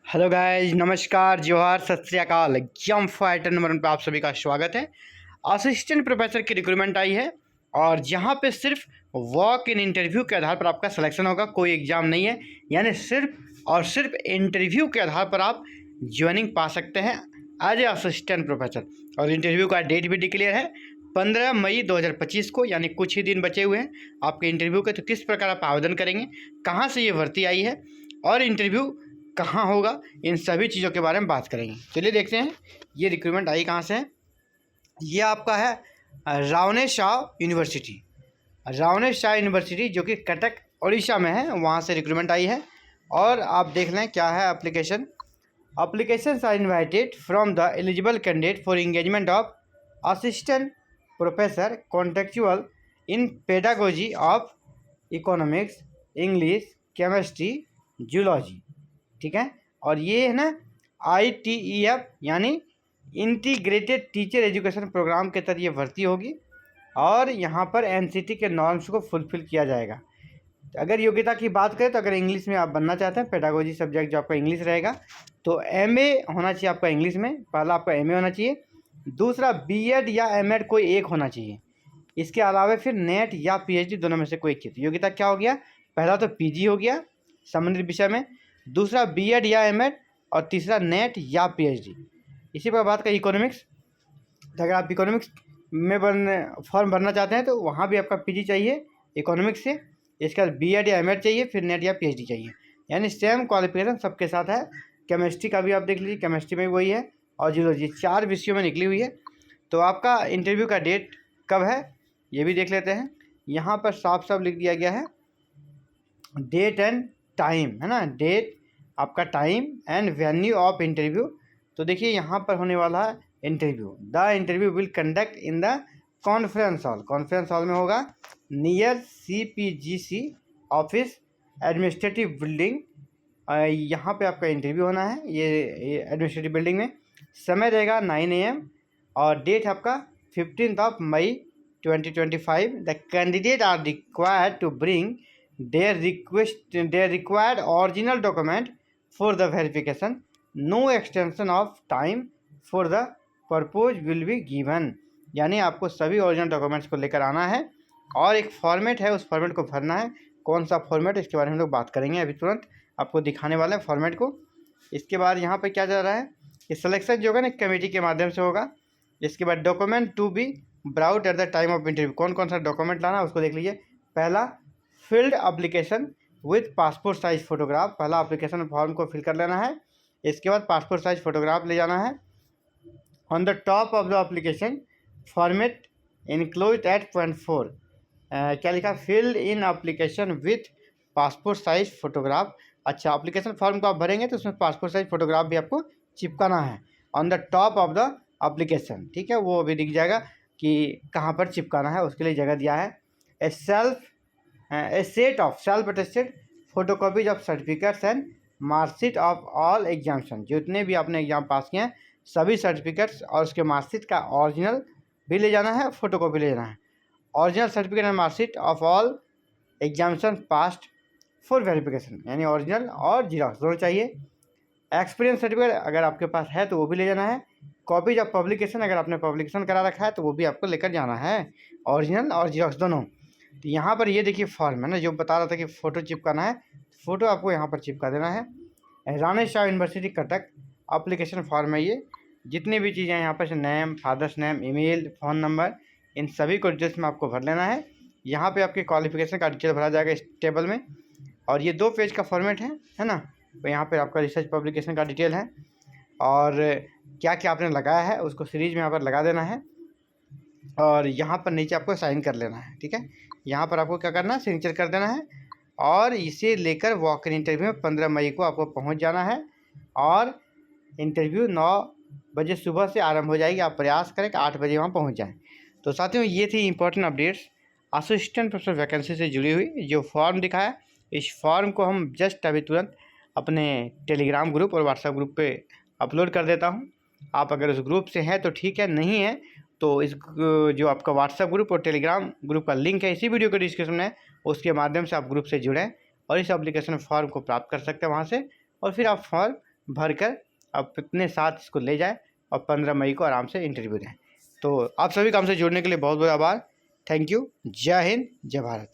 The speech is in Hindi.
हेलो गाइस, नमस्कार, जोहार, सत श्री अकाल। एग्जाम फाइटर नंबर 1 पे आप सभी का स्वागत है। असिस्टेंट प्रोफेसर की रिक्रूटमेंट आई है और जहां पे सिर्फ वॉक इन इंटरव्यू के आधार पर आपका सिलेक्शन होगा, कोई एग्ज़ाम नहीं है। यानी सिर्फ और सिर्फ इंटरव्यू के आधार पर आप ज्वाइनिंग पा सकते हैं एज ए असिस्टेंट प्रोफेसर। और इंटरव्यू का डेट भी डिक्लेयर है 15 मई 2025 को, यानी कुछ ही दिन बचे हुए हैं आपके इंटरव्यू के। तो किस प्रकार आप आवेदन करेंगे, कहाँ से ये भर्ती आई है और इंटरव्यू कहाँ होगा, इन सभी चीज़ों के बारे में बात करेंगे। चलिए देखते हैं ये रिक्रूटमेंट आई कहाँ से है। ये आपका है Ravenshaw university. रावनेश Shah university जो कि कटक उड़ीसा में है, वहाँ से रिक्रूटमेंट आई है। और आप देख लें क्या है application. Applications are invited from the eligible candidate for engagement of assistant professor contractual in pedagogy of economics, English, chemistry, zoology। ठीक है। और ये है ना ITEF यानी इंटीग्रेटेड टीचर एजुकेशन प्रोग्राम के तहत ये भर्ती होगी और यहाँ पर NCT के नॉर्म्स को फुलफिल किया जाएगा। अगर योग्यता की बात करें तो अगर इंग्लिश में आप बनना चाहते हैं, पेडागोजी सब्जेक्ट जो आपका इंग्लिश रहेगा, तो MA होना चाहिए आपका इंग्लिश में। पहला आपका MA होना चाहिए, दूसरा BEd या M.Ed कोई एक होना चाहिए। इसके अलावा फिर नेट या PhD दोनों में से कोई एक। योग्यता क्या हो गया, पहला तो PG हो गया संबंधित विषय में, दूसरा BEd या M.Ed और तीसरा नेट या PhD। इसी पर बात करें इकोनॉमिक्स, तो अगर आप इकोनॉमिक्स में फॉर्म भरना चाहते हैं तो वहाँ भी आपका PG चाहिए इकोनॉमिक्स से। इसके बाद BEd या M.Ed चाहिए, फिर नेट या PhD चाहिए, यानी सेम क्वालिफिकेशन सबके साथ है। केमिस्ट्री का भी आप देख लीजिए, केमिस्ट्री में भी वही है, और जूलॉजी 4 विषयों में निकली हुई है। तो आपका इंटरव्यू का डेट कब है ये भी देख लेते हैं। यहाँ पर साफ साफ लिख दिया गया है डेट एंड टाइम, है ना, डेट आपका, time and venue of interview. तो देखिए यहाँ पर होने वाला है interview. The interview will conduct in the conference hall. Conference hall में होगा near CPGC office administrative building. यहाँ पे आपका इंटरव्यू होना है ये एडमिनिस्ट्रेटिव बिल्डिंग में। समय रहेगा 9 AM और डेट आपका 15 मई 2025। The candidate are required to bring their required original document for the verification. No extension of time for the purpose will be given. यानी आपको सभी ओरिजिनल डॉक्यूमेंट्स को लेकर आना है और एक फॉर्मेट है, उस फॉर्मेट को भरना है। कौन सा फॉर्मेट, इसके बारे में हम लोग बात करेंगे अभी तुरंत, आपको दिखाने वाले हैं फॉर्मेट को। इसके बाद यहाँ पर क्या जा रहा है कि सिलेक्शन जो होगा ना कमेटी के माध्यम से होगा। इसके बाद document to be brought at the time of interview. कौन कौन सा डॉक्यूमेंट लाना है उसको देख लीजिए। पहला field application with passport size photograph. पहला एप्लीकेशन फॉर्म को फिल कर लेना है। इसके बाद पासपोर्ट साइज फोटोग्राफ ले जाना है। On the top of the application format enclose at .4 क्या लिखा, filled in application with passport size photograph. अच्छा, एप्लीकेशन फॉर्म को आप भरेंगे तो उसमें पासपोर्ट साइज फोटोग्राफ भी आपको चिपकाना है on the top of the application. ठीक है, वो अभी दिख जाएगा कि कहाँ पर चिपकाना है, उसके लिए जगह दिया है। A set of self attested photocopies of certificates and marksheet of all examination. जितने भी आपने एग्जाम पास किए हैं सभी सर्टिफिकेट्स और उसके मार्कशीट का ओरिजिनल भी ले जाना है, फोटोकॉपी ले जाना है। Original certificate and marksheet of all examination past for verification, यानी ओरिजिनल और जीरोक्स दोनों चाहिए। एक्सपीरियंस सर्टिफिकेट अगर आपके पास है तो वो भी ले जाना है। कॉपीज ऑफ पब्लिकेशन, अगर आपने पब्लिकेशन करा रखा है तो वो भी आपको लेकर जाना है, ओरिजिनल और जीरोक्स दोनों। तो यहाँ पर ये देखिए फॉर्म है ना, जो बता रहा था कि फ़ोटो चिपकाना है, फ़ोटो आपको यहाँ पर चिपका देना है। Ravenshaw university Cuttack application form है ये। जितनी भी चीज़ें यहाँ पर name, father's name, email, phone number, इन सभी को डिटेल्स में आपको भर लेना है। यहाँ पे आपके क्वालिफिकेशन का डिटेल भरा जाएगा इस टेबल में। और ये 2 पेज का फॉर्मेट है ना। तो यहाँ पे आपका रिसर्च पब्लिकेशन का डिटेल है और क्या क्या आपने लगाया है उसको सीरीज में यहाँ पर लगा देना है। और यहाँ पर नीचे आपको साइन कर लेना है। ठीक है, यहाँ पर आपको क्या करना है, सिग्नेचर कर देना है। और इसे लेकर वॉक इन इंटरव्यू में 15 मई को आपको पहुँच जाना है और इंटरव्यू 9 बजे सुबह से आरंभ हो जाएगी। आप प्रयास करें कि 8 बजे वहाँ पहुँच जाएँ। तो साथियों, ये थी important updates assistant professor vacancy से जुड़ी हुई। जो फॉर्म दिखाया, इस फॉर्म को हम जस्ट अभी तुरंत अपने टेलीग्राम ग्रुप और व्हाट्सएप ग्रुप पे अपलोड कर देता हूँ। आप अगर उस ग्रुप से हैं तो ठीक है, नहीं है तो इस जो आपका व्हाट्सएप ग्रुप और टेलीग्राम ग्रुप का लिंक है इसी वीडियो के डिस्क्रिप्शन में, उसके माध्यम से आप ग्रुप से जुड़ें और इस एप्लीकेशन फॉर्म को प्राप्त कर सकते हैं वहाँ से। और फिर आप फॉर्म भरकर आप अपने साथ इसको ले जाएं और 15 मई को आराम से इंटरव्यू दें। तो आप सभी काम से जुड़ने के लिए बहुत बहुत आभार। Thank you. जय हिंद, जय भारत।